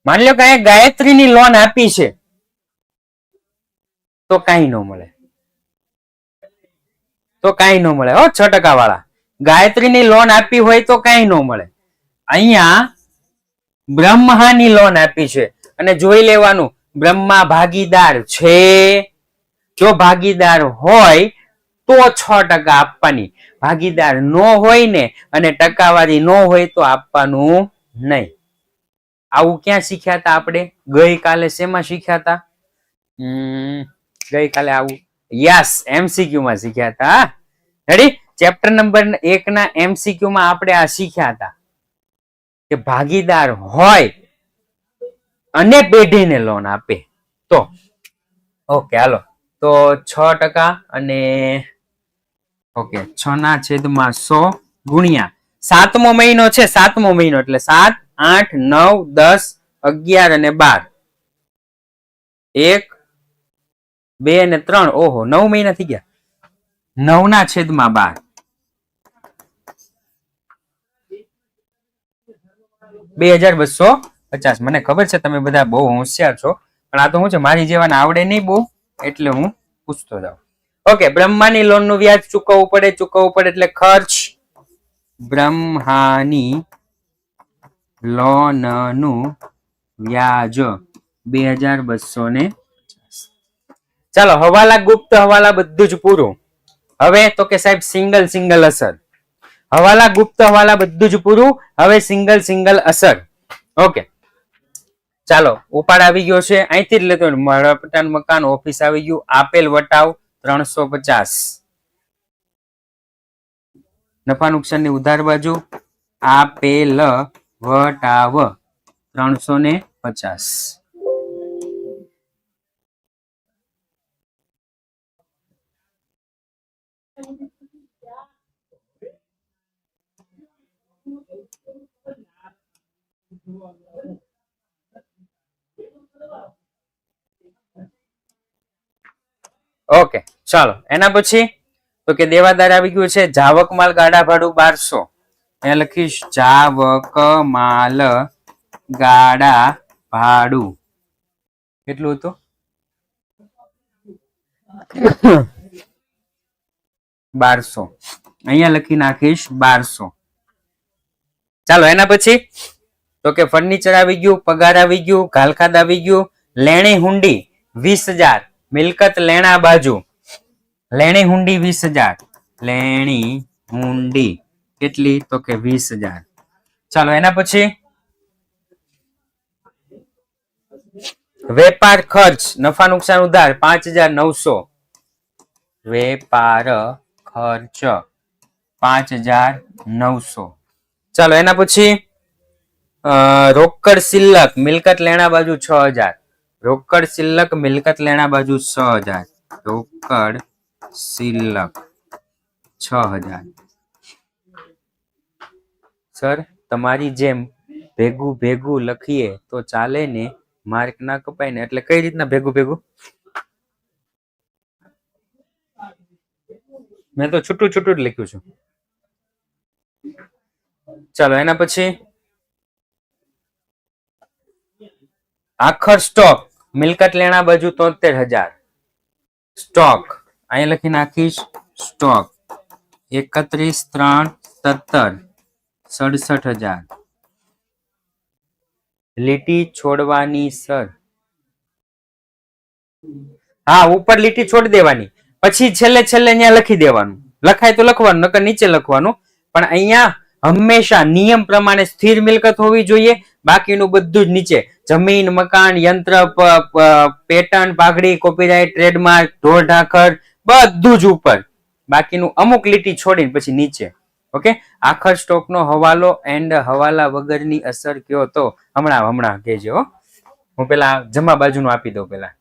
માની લો કે અહીંયા ગાયત્રીની લોન આપી છે તો કાંઈ ન મળે. તો કાંઈ ન મળે હો. 6% વાળા ગાયત્રીની લોન આપી હોય તો કાંઈ ન મળે. અહીંયા બ્રહ્માની લોન આપી છે અને જોઈ લેવાનું બ્રહ્મા ભાગીદાર છે. જો ભાગીદાર હોય તો 6% આપવાની. ભાગીદાર ન હોય ને અને ટકાવારી ન હોય તો આપવાનું નહીં. આવું ક્યાં શીખ્યા હતા આપણે? ગઈકાલે શેમાં શીખ્યા હતા? ગઈકાલે આવું યસ MCQ માં શીખ્યા હતા. રેડી? ચેપ્ટર નંબર 1 ના MCQ માં આપણે આ શીખ્યા હતા કે ભાગીદાર હોય અને પેઢીને લોન આપે તો. ઓકે, હાલો તો 6% અને ઓકે 6/100 ગુણ્યા 7મો મહિનો છે. 7મો મહિનો એટલે 7, 8, 9, 10, 11 અને 12. 1, 2 અને 3. ઓહો, 9 મહિના થઈ ગયા. 9/12. 2250. મને ખબર છે તમે બધા બહુ હોશિયાર છો, પણ આ તો શું છે મારી જેવાને આવડે નહીં બહુ, એટલે હું પૂછતો જાઉં. ઓકે, બ્રહ્માની લોન નું વ્યાજ ચૂકવવું પડે એટલે ખર્ચ. બ્રહ્માની લોન નું વ્યાજ 2250. ચાલો, હવાલા ગુપ્ત હવાલા બધું જ પૂરું. હવે તો કે સાહેબ સિંગલ અસર. હવાલા ગુપ્ત હવાલા બધું જ પૂરું. હવે સિંગલ અસર. ઓકે, ચાલો ઉપાડ આવી ગયો છે. અહીંથી જ લેતો મળપટાન મકાન ઓફિસ આવી ગયું. આપેલ વટાવ 350. નફા નુકસાન ની ઉધાર બાજુ આપેલ વટાવ 350. ઓકે, ચાલો એના પછી તો કે દેવાદાર આવી ગયું છે. જાવક માલ ગાડા ભાડું 1200. અહીંયા લખીશ જાવક માલ ગાડા ભાડું કેટલું હતું? 1200. અહીંયા લખી નાખીશ 1200. ચાલો એના પછી તો કે ફર્નિચર આવી ગયું, પગાર આવી ગયું, ઘાલખાદ આવી ગયું, લેણી હુંડી 20,000. મિલકત લેણા બાજુ લેણી હુંડી 20,000. લેણી હુંડી કેટલી? તો કે 20,000. ચાલો એના પછી વેપાર ખર્ચ નફા નુકસાન ઉધાર 5,900. વેપાર ખર્ચ 5,900. ચાલો એના પછી રોકડ શિલ્લક મિલકત લેણા બાજુ 6,000. રોકડ શિલ્લક મિલકત લેણા બાજુ 6,000. રોકડ શિલ્લક 6000. સર તમારી જેમ ભેગું ભેગું લખીએ તો ચાલે ને, માર્ક ના કપાય ને? એટલે કઈ રીતના ભેગું ભેગું? મેં તો છૂટું છૂટું જ લખ્યું છું. ચાલો એના પછી આખર સ્ટોક મિલકત લેણા બાજુ 73,000. સ્ટોક અહીંયા લખી નાખીશ સ્ટોક 31/3/17 67,000. લીટી છોડવાની સર. હા, ઉપર લીટી છોડી દેવાની, પછી છેલ્લે છેલ્લે ત્યાં લખી દેવાનું. લખાય તો લખવાનું, નકર નીચે લખવાનું. પણ અહીંયા હંમેશા નિયમ પ્રમાણે સ્થિર મિલકત હોવી જોઈએ, બાકીનું બધું જ નીચે. જમીન, મકાન, યંત્ર, પેટર્ન, પાઘડી, કોપીરાઇટ, ટ્રેડમાર્ક, ઢોર ઢાખર બધું જ ઉપર, બાકીનું અમુક લીટી છોડીને પછી નીચે. ઓકે. આખર સ્ટોકનો હવાલો એન્ડ હવાલા વગરની અસર કયો તો? હમણાં કહેજો. હું પેલા જમા બાજુનું આપી દઉં. પેલા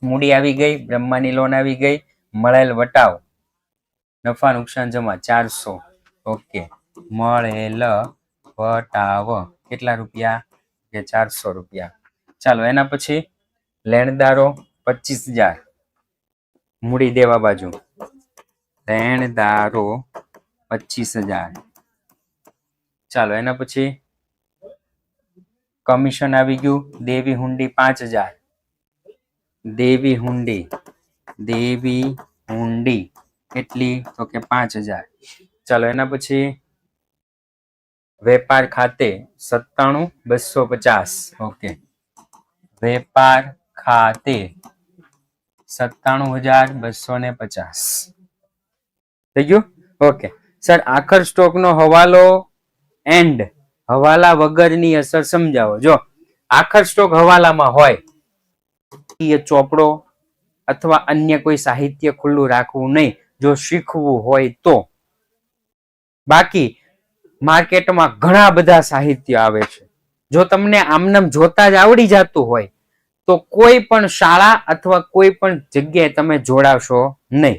મૂડી આવી ગઈ, બ્રહ્માની લોન આવી ગઈ, મળેલ વટાવ, નફા નુકસાન જમા 400. ઓકે. મળેલ વટાવ કેટલા રૂપિયા? કે 400 રૂપિયા. ચાલો એના પછી લેણદારો 25,000. મૂડી દેવા બાજુ લેણદારો 25,000. ચાલો એના પછી કમિશન આવી ગયું. દેવી હુંડી 5,000. દેવી હુંડી કેટલી? તો કે 5,000. ચાલો એના પછી વેપાર ખાતે 97,250. ઓકે. વેપાર ખાતે 97,250 થઈ ગયું. ઓકે સર, આખર સ્ટોક નો હવાલો એન્ડ હવાલા વગરની અસર સમજાવો. જો આખર સ્ટોક હવાલામાં હોય, એ ચોપડો અથવા અન્ય કોઈ સાહિત્ય ખુલ્લું રાખવું નહીં, જો શીખવું હોય તો. બાકી માર્કેટમાં ઘણા બધા સાહિત્ય આવે છે. જો તમને આમનામ જોતા જ આવડી જતું હોય તો કોઈ પણ શાળા અથવા કોઈ પણ જગ્યાએ તમે જોડાશો નહીં.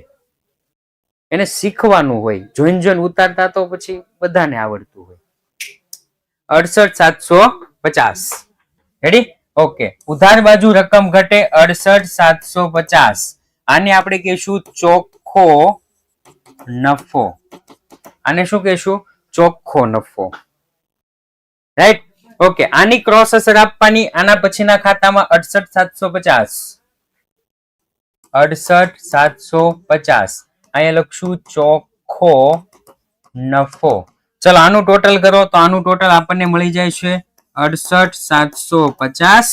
એને શીખવાનું હોય. જોઈન ઉતારતા તો પછી બધાને આવડતું હોય. 68,750. રેડી? ઓકે. ઉધાર બાજુ રકમ ઘટે 68,750. આને આપણે કહીશું ચોખ્ખો નફો. આને શું કહીશું? ચોખ્ખો નફો. રાઈટ? ઓકે. આની ક્રોસ અસર આપવાની આના પછીના ખાતામાં 68,750. 68,750. અહીંયા લખશું ચોખ્ખો નફો. ચલો આનું ટોટલ કરો તો આનું ટોટલ આપણને મળી જાય છે 68,750.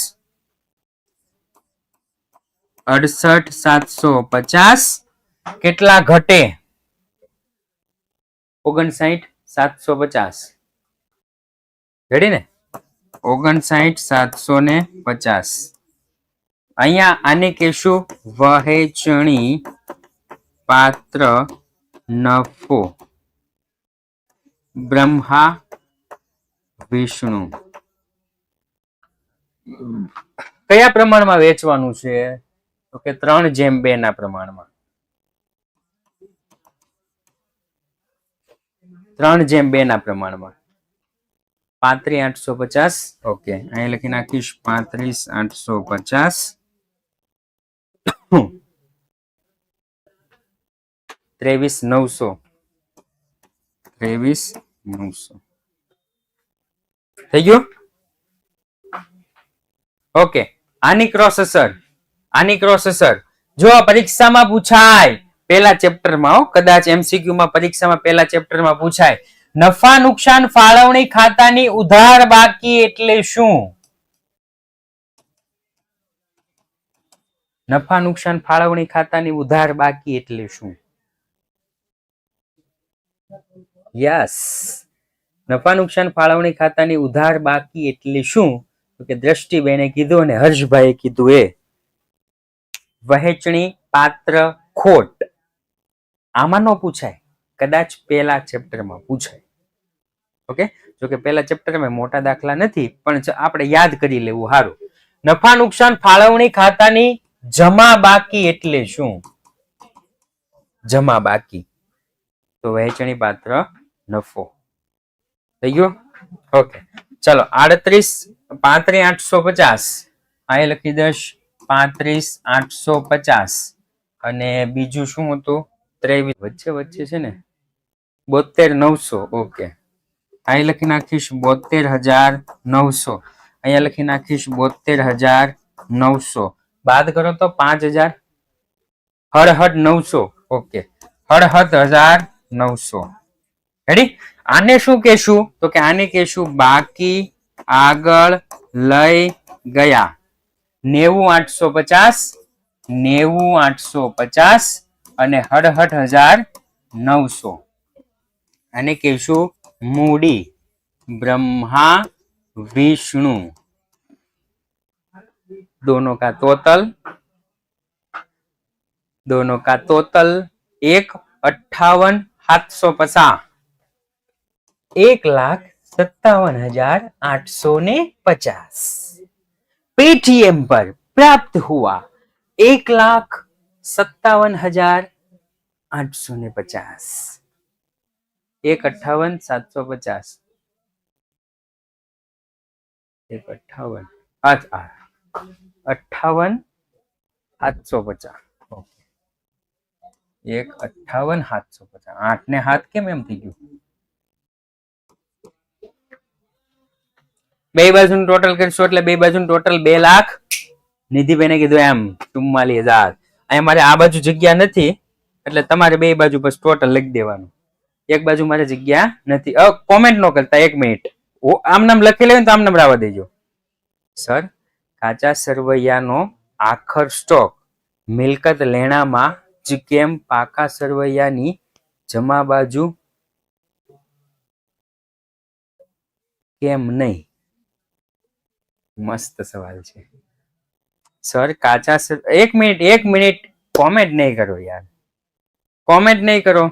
68,750 કેટલા ઘટે? 59,750. રેડી ને? 59,750. અહીંયા આને કહેશું વહેંચણી પાત્ર નફો. બ્રહ્મા વિષ્ણુ કયા પ્રમાણમાં વેચવાનું છે? તો કે 3:2 ના પ્રમાણમાં. 3:2 ના પ્રમાણમાં. 35,850. ઓકે. અહીં લખી નાખીશ 35,850. 23,900. 23,900 થઈ ગયું. ઓકે. આની ક્રોસ અસર જો પરીક્ષામાં પૂછાય પહેલા ચેપ્ટરમાં, કદાચ એમસીક્યુ માં પરીક્ષામાં પહેલા ચેપ્ટરમાં પૂછાય, નફા નુકસાન ફાળવણી ખાતાની ઉધાર બાકી એટલે શું? નફા નુકસાન ફાળવણી ખાતાની ઉધાર બાકી એટલે શું? યસ, નફા નુકસાન ફાળવણી ખાતાની ઉધાર બાકી એટલે શું? તો કે દ્રષ્ટિબેને કીધું અને હર્ષભાઈએ કીધું એ વહેંચણી પાત્ર ખોટ. આમાં ન પૂછાય, કદાચ પહેલા ચેપ્ટરમાં પૂછાય. ઓકે. જો કે પહેલા ચેપ્ટરમાં મોટા દાખલા નથી, પણ આપણે યાદ કરી લેવું સારું. નફા નુકસાન ફાળવણી ખાતાની જમા બાકી એટલે શું? જમા બાકી તો વહેંચણી પાત્ર નફો થઈ ગયો. ઓકે ચલો 35,850 અહીં લખી દઈશ 35,850 અને બીજું શું હતું 23 વચ્ચે વચ્ચે છે ને 72,900. ઓકે અહીં લખી નાખીશ 72,900. અહીંયા લખી નાખીશ 72,900. બાદ કરો તો 5,000 હળહદ 900. ઓકે હળહદ 1,900. રેડી. આને શું કહેશું તો કે આને કહેશું બાકી આગળ લઈ ગયા 90,850 90,850 અને હળહદ 1,900. આને કહેશું મૂડી ब्रह्मा विष्णु दोनों का टोटल 1,58,750 1,57,850 पेटीएम पर प्राप्त हुआ 1,57,850 1,58,750 1,58,750 1,58,750 8 ने हाथ केम एम थी गયું બે બાજુનું ટોટલ કરશો એટલે બે બાજુનું ટોટલ 2 લાખ નિધિબેને કીધું એમ 44,000 અહીં મારે આ બાજુ જગ્યા નથી એટલે તમારે બે બાજુ બસ ટોટલ લખી દેવાનું એક બાજુ મારે જગ્યા નથી કોમેન્ટ નો કરતા 1 મિનિટ આમ નામ લખી લેવું તો આમ નામ રાવા દેજો સર કાચા સરવૈયાનો આખર સ્ટોક મિલકત લેણામાં જ કેમ પાકા સરવૈયાની જમા બાજુ કેમ નહીં મસ્ત સવાલ છે સર કાચા એક મિનિટ કોમેન્ટ નહીં કરો યાર કોમેન્ટ નહીં કરો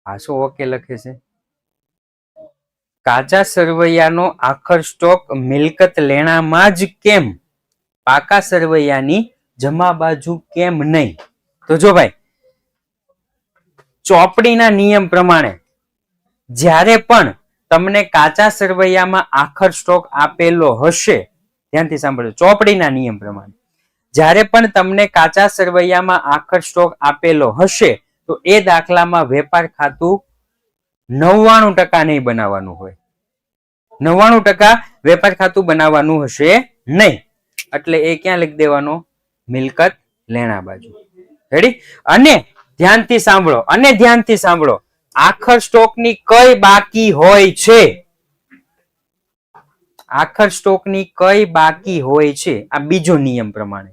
આ શું ઓકે લખે છે કાચા સરવૈયાનો આખર સ્ટોક મિલકત લેણામાં જ કેમ પાકા સરવૈયાની જમા બાજુ કેમ નહીં તો જો ભાઈ ચોપડીના નિયમ પ્રમાણે જ્યારે પણ તમને કાચા સરવૈયામાં આખર સ્ટોક આપેલો હશે ધ્યાનથી સાંભળજો ચોપડીના નિયમ પ્રમાણે જ્યારે પણ તમને કાચા સરવૈયામાં આખર સ્ટોક આપેલો હશે તો એ દાખલામાં વેપાર ખાતું 99% નહીં બનાવવાનું હોય 99% વેપાર ખાતું બનાવવાનું હશે નહીં એટલે એ ક્યાં લખી દેવાનો મિલકત લેણા બાજુ રેડી અને ધ્યાનથી સાંભળો આખર સ્ટોકની કઈ બાકી હોય છે આખર સ્ટોકની કઈ બાકી હોય છે આ બીજો નિયમ પ્રમાણે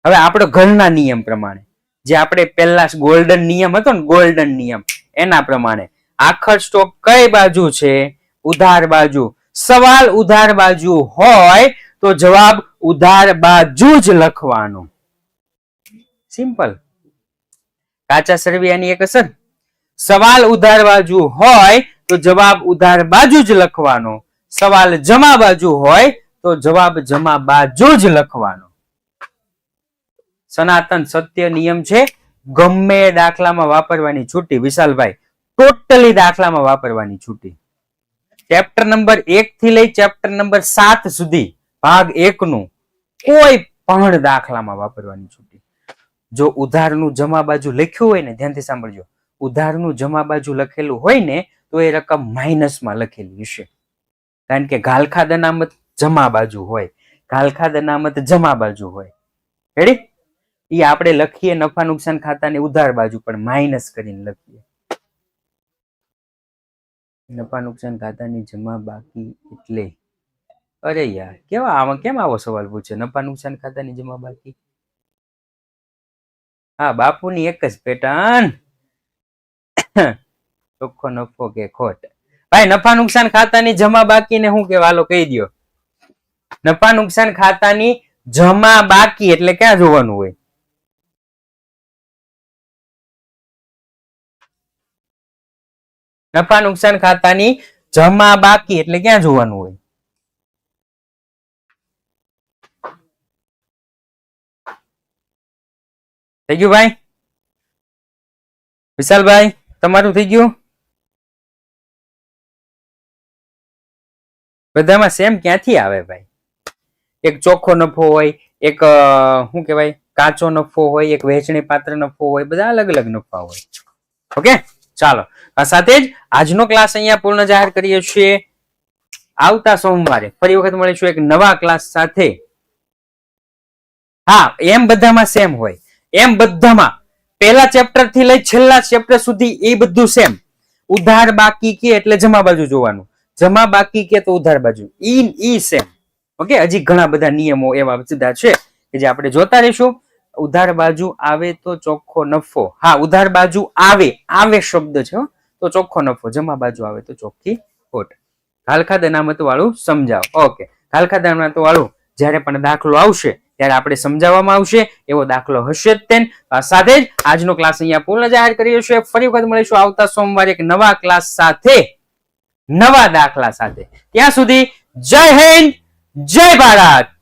હવે આપણો ઘરના નિયમ પ્રમાણે જે આપણે પહેલા ગોલ્ડન નિયમ હતો ને ગોલ્ડન નિયમ એના પ્રમાણે આખર સ્ટોક કઈ બાજુ છે ઉધાર બાજુ સવાલ ઉધાર બાજુ હોય તો જવાબ ઉધાર બાજુ જ લખવાનો સિમ્પલ કાચા સરવૈયાની એક અસર સવાલ ઉધાર બાજુ હોય તો જવાબ ઉધાર બાજુ જ લખવાનો સવાલ જમા બાજુ હોય તો જવાબ જમા બાજુ જ લખવાનો સનાતન સત્ય નિયમ છે ગમે દાખલામાં વાપરવાની છૂટી વિશાલભાઈ ટોટલી દાખલામાં વાપરવાની છૂટી ચેપ્ટર નંબર 1 થી લઈ ચેપ્ટર નંબર 7 સુધી ભાગ 1 નું કોઈ પણ દાખલામાં વાપરવાની છૂટી જો ઉધારનું જમા બાજુ લખ્યું હોય ને ધ્યાનથી સાંભળજો ઉધારનું જમા બાજુ લખેલું હોય ને તો એ રકમ માઇનસમાં લખેલી હશે કારણ કે ગાલખાદ અનામત જમા બાજુ હોય ગાલખાદ અનામત જમા બાજુ હોય રેડી એ આપણે લખીએ નફા નુકસાન ખાતાની ઉધાર બાજુ પણ માઇનસ કરીને લખીએ નફા નુકસાન ખાતાની જમા બાકી એટલે અરે યાર કેવા આમાં કેમ આવો સવાલ પૂછે નફા નુકસાન ખાતાની જમા બાકી હા બાપુની એક જ પેટર્ન ચોખ્ખો નફો કે ખોટ ભાઈ નફા નુકસાન ખાતાની જમા બાકીને શું કેવા હાલો કહી દો નફા નુકસાન ખાતાની જમા બાકી એટલે ક્યાં જોવાનું હોય નફા નુકસાન ખાતાની જમા બાકી એટલે ક્યાં જોવાનું હોય થઈ ગયું ભાઈ? વિશાલભાઈ તમારું થઈ ગયું? બધામાં સેમ ક્યાંથી આવે ભાઈ? એક ચોખ્ખો નફો હોય, એક શું કહેવાય કાચો નફો હોય, એક વહેંચણી પાત્ર નફો હોય, બધા અલગ અલગ નફા હોય. ઓકે, ચાલો આ સાથે જ આજનો ક્લાસ અહીંયા પૂર્ણ જાહેર કરીએ છીએ. આવતા સોમવારે ફરી વખત મળીશું એક નવા ક્લાસ સાથે. હા, એમ બધામાં સેમ હોય, એમ બધામાં પહેલા ચેપ્ટર થી લઈ છેલ્લા ચેપ્ટર સુધી એ બધું સેમ. ઉધાર બાકી કે એટલે જમા બાજુ જોવાનું, જમા બાકી કે તો ઉધાર બાજુ, ઈ સેમ. ઓકે, હજી ઘણા બધા નિયમો એવા બધા છે કે જે આપણે જોતા રહીશું. ઉધાર બાજુ આવે તો ચોખ્ખો નફો. હા, ઉધાર બાજુ આવે શબ્દ છે તો ચોખ્ખો નફો, જમા બાજુ આવે તો ચોખ્ખી ખોટ. ખાલખાદ અનામત વાળું સમજાવો. ઓકે, ખાલખાદ અનામત વાળું જ્યારે પણ દાખલો આવશે ત્યારે આપણે સમજાવવામાં આવશે, એવો દાખલો હશે જ તેન. સાથે જ આજનો ક્લાસ અહીંયા પૂર્ણ જાહેર કરીએ છીએ. ફરી વખત મળીશું આવતા સોમવારે એક નવા ક્લાસ સાથે, નવા દાખલા સાથે. ત્યાં સુધી જય હિન્દ, જય ભારત.